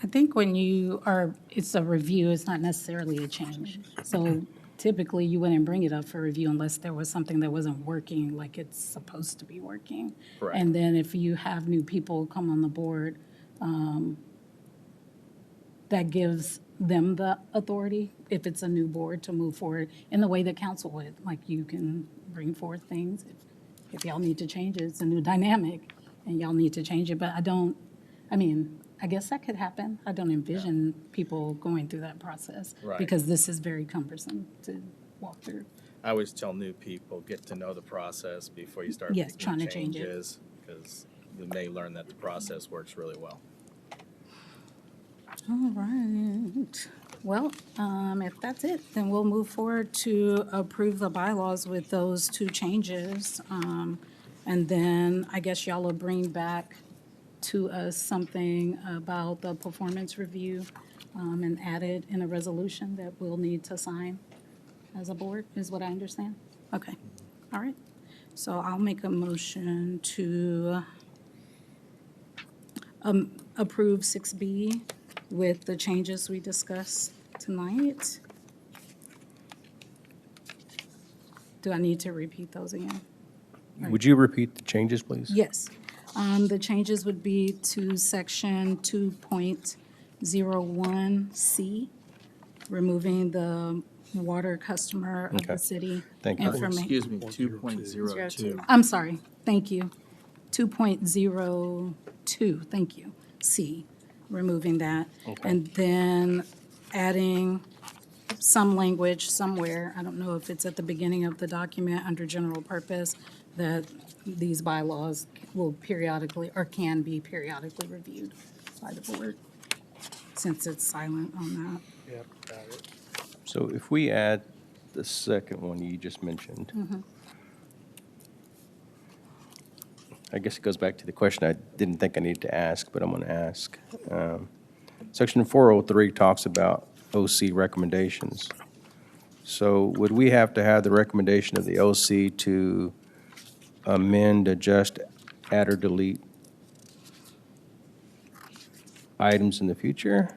I think when you are, it's a review, it's not necessarily a change. So typically, you wouldn't bring it up for review unless there was something that wasn't working like it's supposed to be working. Correct. And then if you have new people come on the board, that gives them the authority, if it's a new board, to move forward in the way that council would. Like, you can bring forth things. If y'all need to change it, it's a new dynamic, and y'all need to change it. But I guess that could happen. I don't envision people going through that process. Right. Because this is very cumbersome to walk through. I always tell new people, get to know the process before you start Yes, trying making to change it. changes, because you may learn that the process works really well. All right. Well, if that's it, then we'll move forward to approve the bylaws with those 2 changes. And then I guess y'all will bring back to us something about the performance review and add it in a resolution that we'll need to sign as a board, is what I understand? Okay. All right. So I'll make a motion to approve 6B with the changes we discussed tonight. Do I need to repeat those again? Would you repeat the changes, please? Yes. The changes would be to section 2.01C, removing the water customer of the Okay. city. Thank you. Excuse me, 2.02. I'm sorry, thank you. 2.02, thank you, C, removing that. Okay. And then adding some language somewhere, I don't know if it's at the beginning of the document under general purpose, that these bylaws will periodically, or can be periodically reviewed by the board, since it's silent on that. Yep, got it. So if we add the second one you just mentioned, I guess it goes back to the question I didn't think I needed to ask, but I'm going to ask. Section 403 talks about OC recommendations. So would we have to have the recommendation of the OC to amend, adjust, add, or delete items in the future?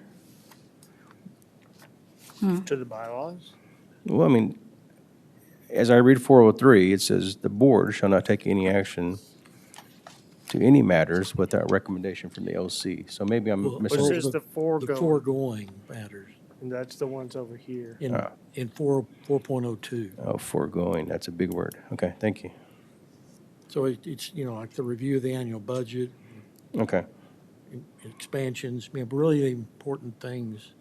To the bylaws? Well, I mean, as I read 403, it says, "The board shall not take any action to any matters without recommendation from the OC. So maybe I'm Well, This missing. is the foregoing, The foregoing matters and that's the ones over here. in, Ah. in 4.02. Oh, foregoing, that's a big word. Okay, thank you. So it's, like the review of the annual budget, Okay. expansions, really important things.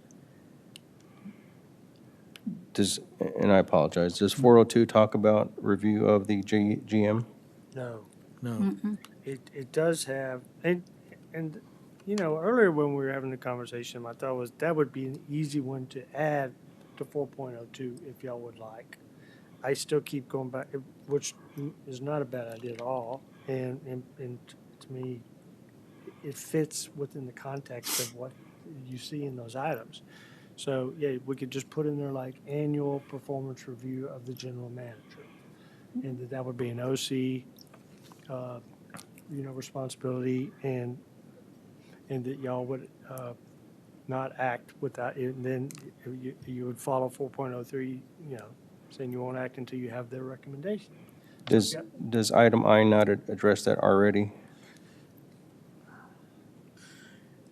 Does, and I apologize, does 402 talk about review of the GM? No. No. It does have, and, earlier when we were having the conversation, I thought that would be an easy one to add to 4.02 if y'all would like. I still keep going back, which is not a bad idea at all. And to me, it fits within the context of what you see in those items. So, yeah, we could just put in there like annual performance review of the general manager. And that would be an OC, responsibility, and that y'all would not act without, and then you would follow 4.03, saying you won't act until you have their recommendation. Does item I not address that already?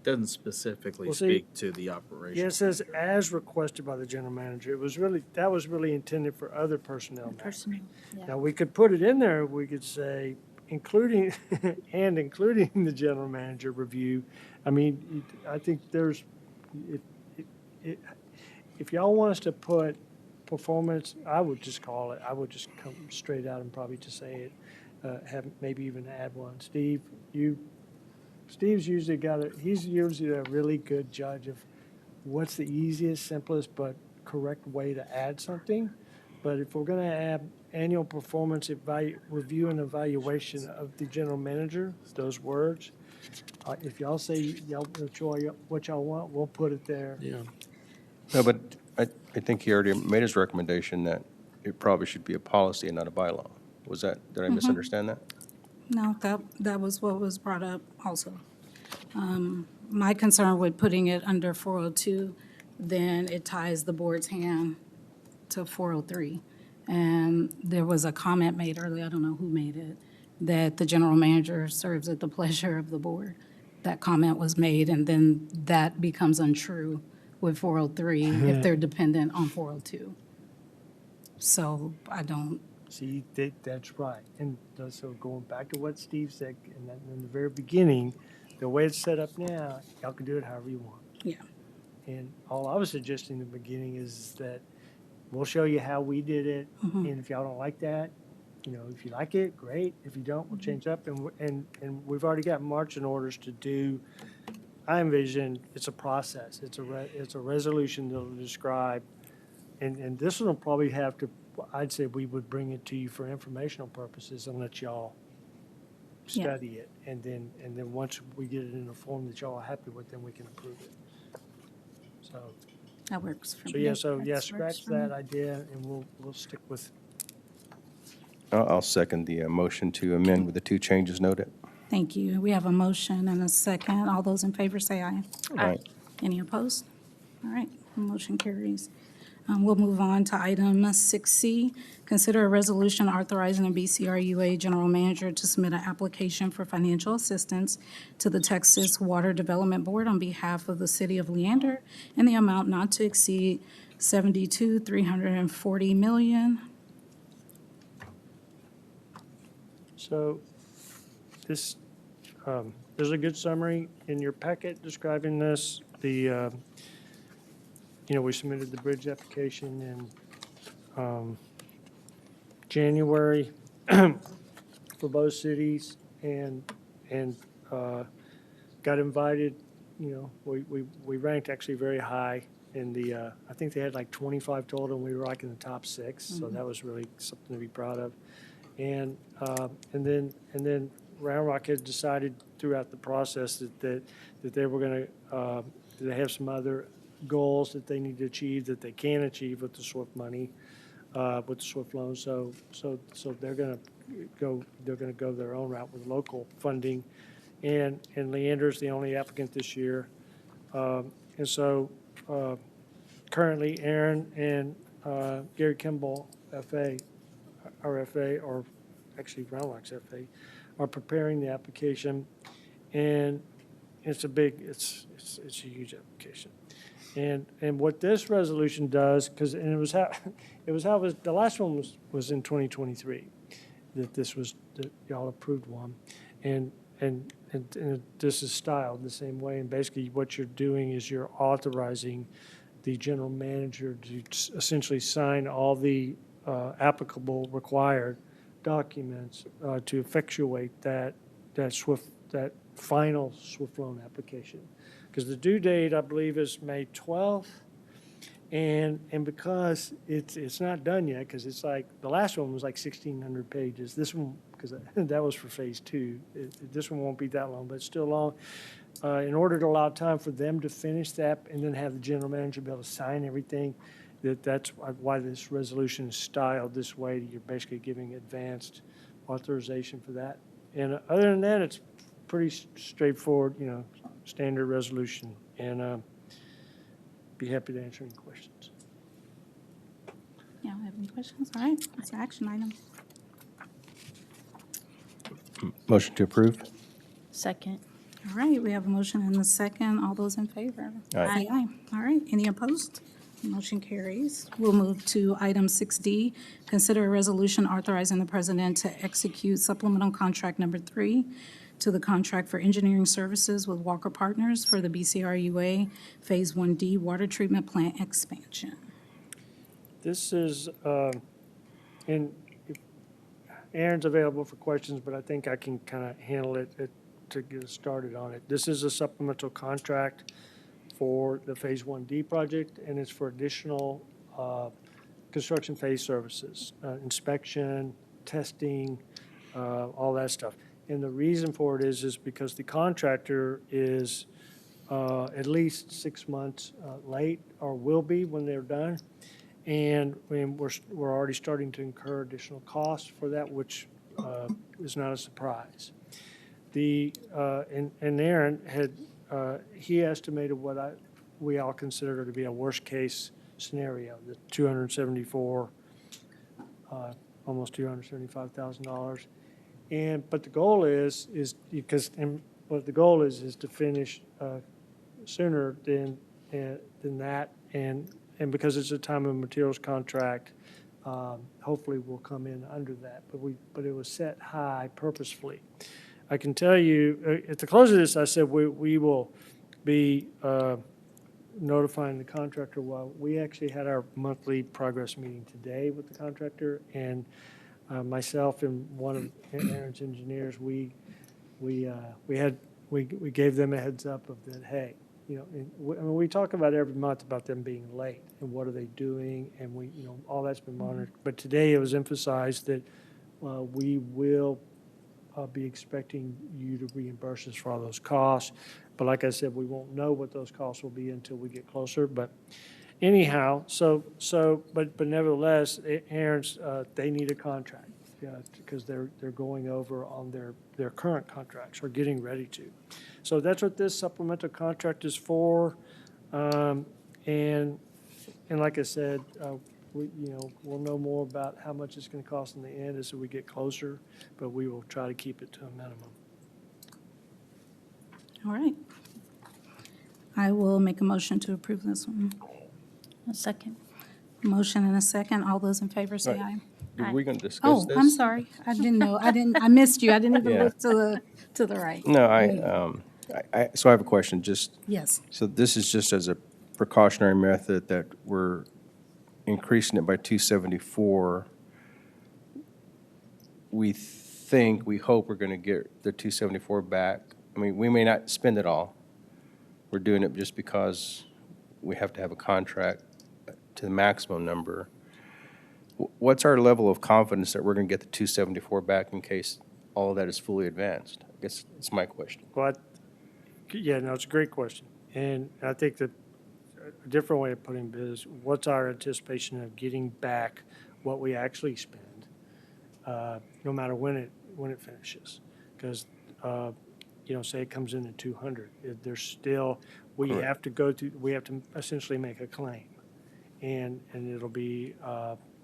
Doesn't specifically Well, see, speak to the operation. Yeah, it says as requested by the general manager. That was really intended for other personnel matters. Personnel, yeah. Now, we could put it in there, we could say, including the general manager review. I mean, I think there's, if y'all want us to put performance, I would just come straight out and probably just say it, have, maybe even add one. Steve's usually he's usually a really good judge of what's the easiest, simplest, but correct way to add something. But if we're gonna add annual performance review and evaluation of the general manager, those words, if y'all say y'all enjoy what y'all want, we'll put it there. Yeah. No, but I think he already made his recommendation that it probably should be a policy and not a bylaw. Did I misunderstand that? No, that was what was brought up also. My concern with putting it under 402, then it ties the board's hand to 403. And there was a comment made earlier, I don't know who made it, that the general manager serves at the pleasure of the board. That comment was made, and then that becomes untrue with 403 if they're dependent on 402. So I don't, See, that's right. And so going back to what Steve said in the very beginning, the way it's set up now, y'all can do it however you want. yeah, And all I was suggesting in the beginning is that we'll show you how we did it. And if y'all don't like that, if you like it, great. If you don't, we'll change up. And we've already got marching orders to do. I envision it's a process. It's a resolution that'll describe. And this one will probably have to, I'd say we would bring it to you for informational purposes and let y'all Yeah. study it. And then once we get it in a form that y'all are happy with, then we can approve it. So, that works for me. so yeah, That scratch works for that me. idea and we'll stick with, I'll second the motion to amend with the two changes noted. Thank you. We have a motion and a second. All those in favor say aye. Aye. Any opposed? All right, motion carries. We'll move on to item 6C. Consider a resolution authorizing a BCRUA general manager to submit an application for financial assistance to the Texas Water Development Board on behalf of the city of Leander in the amount not to exceed $72,340 million. so this, there's a good summary in your packet describing this. We submitted the bridge application in January for both cities and got invited. We ranked actually very high in the, I think they had like 25 total, and we were like in the top 6, so that was really something to be proud of. And then Round Rock had decided throughout the process that they were going to, they have some other goals that they need to achieve that they can achieve with the SWIFT money, with the SWIFT loan. So they're going to go their own route with local funding, and Leander's the only applicant this year, and so currently Aaron and Gary Kimball, RFA, or actually Round Rock's FA, are preparing the application, and it's a huge application. And what this resolution does, because, and the last one was in 2023, that y'all approved one. And this is styled the same way, and basically what you're doing is you're authorizing the general manager to essentially sign all the applicable required documents to effectuate that final SWIFT loan application. Because the due date, I believe, is May 12th. And because it's not done yet, because it's like, the last one was like 1,600 pages. This one, because that was for phase two. This one won't be that long, but it's still long. In order to allow time for them to finish that and then have the general manager be able to sign everything, that's why this resolution is styled this way. You're basically giving advanced authorization for that. And other than that, it's pretty straightforward, standard resolution. And be happy to answer any questions. Yeah, have any questions? All right, it's an action item. Motion to approve? Second. All right, we have a motion and a second. All those in favor? Aye. Say aye. All right, any opposed? Motion carries. We'll move to item 6D, consider a resolution authorizing the president to execute supplemental contract number 3 to the contract for engineering services with Walker Partners for the BCRUA Phase 1D Water Treatment Plant Expansion. This is, and if Aaron's available for questions, but I think I can kind of handle it to get us started on it. This is a supplemental contract for the Phase 1D project, and it's for additional construction phase services, inspection, testing, all that stuff. And the reason for it is because the contractor is at least 6 months late, or will be when they're done. And we're already starting to incur additional costs for that, which is not a surprise. And Aaron had, he estimated what we all consider to be a worst-case scenario, the $274, almost $275,000. But the goal is what the goal is to finish sooner than that, and because it's a time and materials contract, hopefully we'll come in under that. But it was set high purposefully. I can tell you, at the close of this, I said we will be notifying the contractor. Well, we actually had our monthly progress meeting today with the contractor, and myself and one of Aaron's engineers, we gave them a heads up of that. Hey, we talk about every month about them being late and what are they doing, and all that's been monitored. But today it was emphasized that we will be expecting you to reimburse us for all those costs. But like I said, we won't know what those costs will be until we get closer. But anyhow, but nevertheless, Aaron's, they need a contract because they're going over on their current contracts or getting ready to. So that's what this supplemental contract is for. And like I said, we'll know more about how much it's going to cost in the end as we get closer, but we will try to keep it to a minimum. All right. I will make a motion to approve this one. A second. Motion and a second. All those in favor say aye. Are we going to discuss Oh, this? I'm sorry. I didn't know. I missed you. I didn't even Yeah. look to the right. No, so I have a question, Yes. so this is just as a precautionary method that we're increasing it by 274. We hope we're going to get the 274 back. I mean, we may not spend it all. We're doing it just because we have to have a contract to the maximum number. What's our level of confidence that we're going to get the 274 back in case all of that is fully advanced? I guess that's my question. Well, it's a great question. And I think that a different way of putting it is, what's our anticipation of getting back what we actually spend, no matter when it finishes? Because, say it comes in at 200, there's still, we Correct. have to essentially make a claim. And it'll be,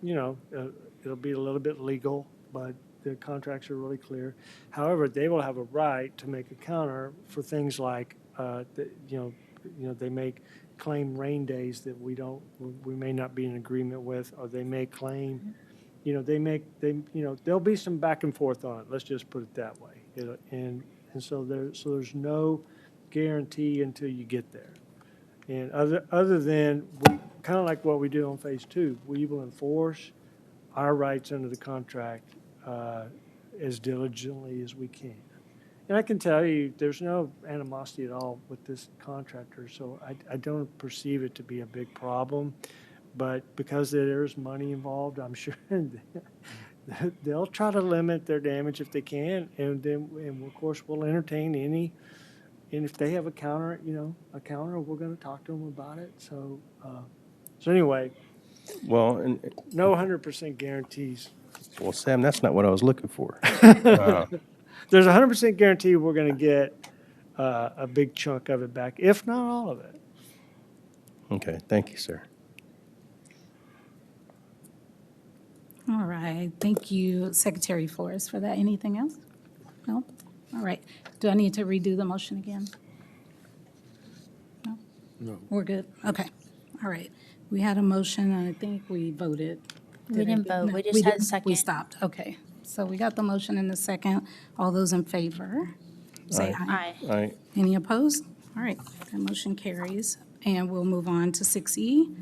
it'll be a little bit legal, but the contracts are really clear. However, they will have a right to make a counter for things like, you know, they may claim rain days that we may not be in agreement with, or they may claim, you know, there'll be some back and forth on it. Let's just put it that way. And so there's no guarantee until you get there. And other than, kind of like what we do on phase two, we will enforce our rights under the contract as diligently as we can. And I can tell you, there's no animosity at all with this contractor, so I don't perceive it to be a big problem. But because there's money involved, I'm sure they'll try to limit their damage if they can, and of course, we'll entertain any. And if they have a counter, we're going to talk to them about it. So anyway, Well, and, no 100% guarantees. well, Sam, that's not what I was looking for. There's a 100% guarantee we're going to get a big chunk of it back, if not all of it. Okay, thank you, sir. All right, thank you, Secretary Flores, for that. Anything else? No? All right. Do I need to redo the motion again? No? No. We're good? Okay. All right. We had a motion, and I think we voted. We didn't vote. No, We just had a didn't. second. We stopped. Okay. So we got the motion in the second. All those in favor? Say aye. Aye. All right, Any opposed? All right, that motion carries. And we'll move on to 6E.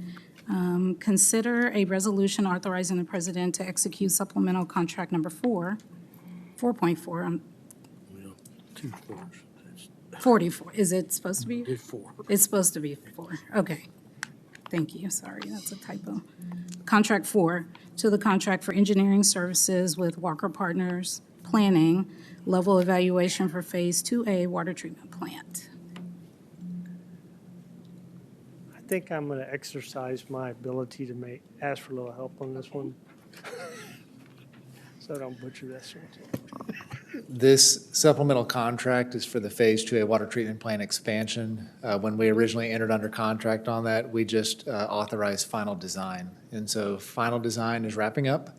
Consider a resolution authorizing the president to execute supplemental contract number 4.4, Two fours. That's 44. Is it supposed to be? it's four. It's supposed to be 4. Okay. Thank you. Sorry, that's a typo. Contract 4, to the contract for engineering services with Walker Partners Planning, level evaluation for Phase 2A water treatment plant. I think I'm going to exercise my ability to ask for a little help on this one. So I don't butcher that sort of thing. This supplemental contract is for the Phase 2A water treatment plant expansion. When we originally entered under contract on that, we just authorized final design. And so final design is wrapping up.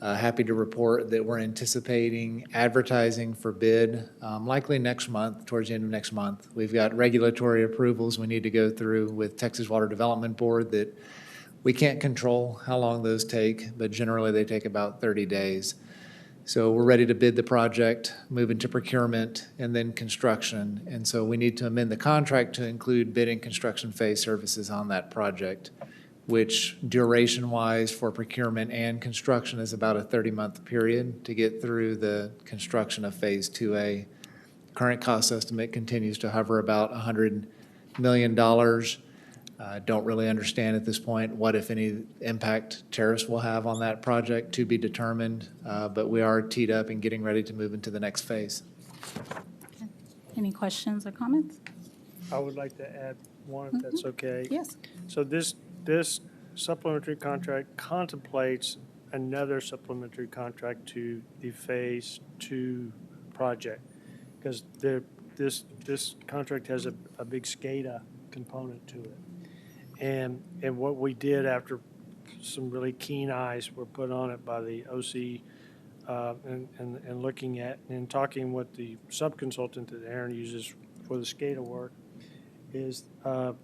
Happy to report that we're anticipating advertising for bid likely next month, towards the end of next month. We've got regulatory approvals we need to go through with Texas Water Development Board that we can't control how long those take, but generally they take about 30 days. So we're ready to bid the project, move into procurement, and then construction. And so we need to amend the contract to include bid and construction phase services on that project, which duration-wise for procurement and construction is about a 30-month period to get through the construction of Phase 2A. Current cost estimate continues to hover about $100 million. Don't really understand at this point what, if any, impact tariffs will have on that project, to be determined, but we are teed up and getting ready to move into the next phase. Any questions or comments? I would like to add one, if that's okay. Yes. So this supplementary contract contemplates another supplementary contract to the Phase 2 project, because this contract has a big SCADA component to it. And what we did after some really keen eyes were put on it by the OC, and looking at and talking with the subconsultant that Aaron uses for the SCADA work, is there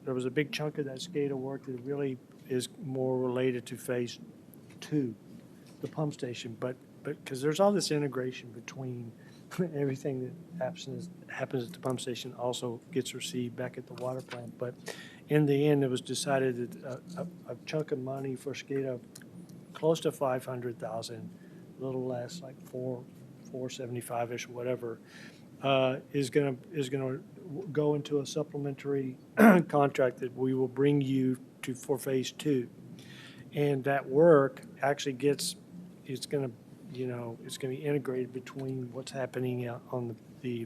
was a big chunk of that SCADA work that really is more related to Phase 2, the pump station, but because there's all this integration between everything that happens at the pump station also gets received back at the water plant. But in the end, it was decided that a chunk of money for SCADA, close to 500,000, a little less, like 475-ish, whatever, is gonna go into a supplementary contract that we will bring you to for Phase 2. And that work actually it's gonna be integrated between what's happening on the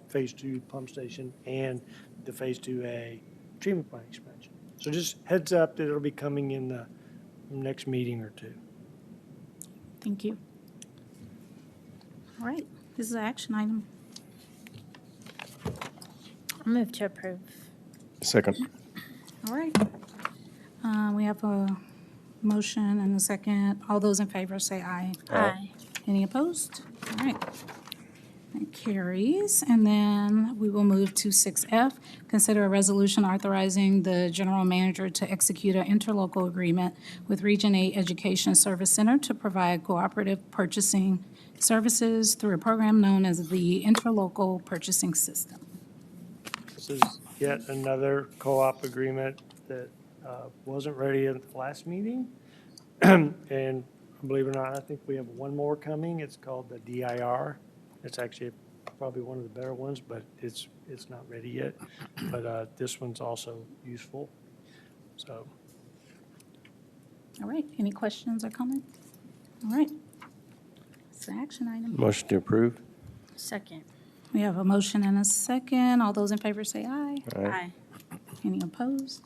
Phase 2 pump station and the Phase 2A treatment plant expansion. So just heads up that it'll be coming in the next meeting or two. Thank you. All right, this is an action item. I'll move to approve. second. All right. We have a Motion and a second. All those in favor say aye. Aye. Any opposed? All right. That carries. And then we will move to 6F. Consider a resolution authorizing the general manager to execute an interlocal agreement with Region 8 Education Service Center to provide cooperative purchasing services through a program known as the Interlocal Purchasing System. This is yet another co-op agreement that wasn't ready at the last meeting. And believe it or not, I think we have one more coming. It's called the DIR. It's actually probably one of the better ones, but it's not ready yet. But this one's also useful. So All right. Any questions or comments? All right. It's an action item. Motion to approve? Second. We have a motion and a second. All those in favor say aye. Aye. Any opposed?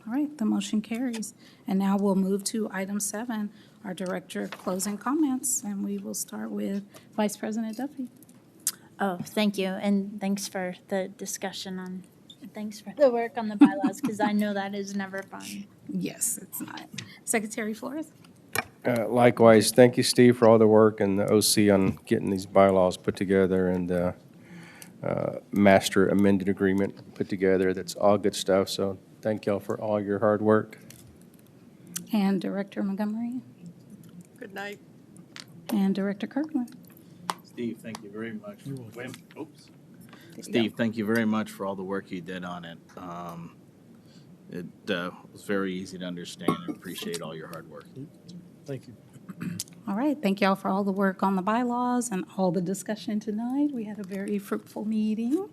All right, the motion carries. And now we'll move to item 7, our director closing comments, and we will start with Vice President Duffy. Oh, thank you, and thanks for the discussion on, thanks for the work on the bylaws, because I know that is never fun. Yes, it's not. Secretary Flores? Likewise, thank you, Steve, for all the work and the OC on getting these bylaws put together and the master amended agreement put together. That's all good stuff, so thank y'all for all your hard work. And Director Montgomery? Good night. And Director Kirkland? Steve, thank you very much. Wait, oops. There you Steve, thank you very much for all the work you did on it. It was very easy to understand and appreciate all your hard work. Thank you. All right, thank y'all for all the work on the bylaws and all the discussion tonight. We had a very fruitful meeting,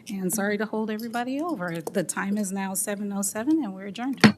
and sorry to hold everybody over. The time is now 7:07, and we're adjourned.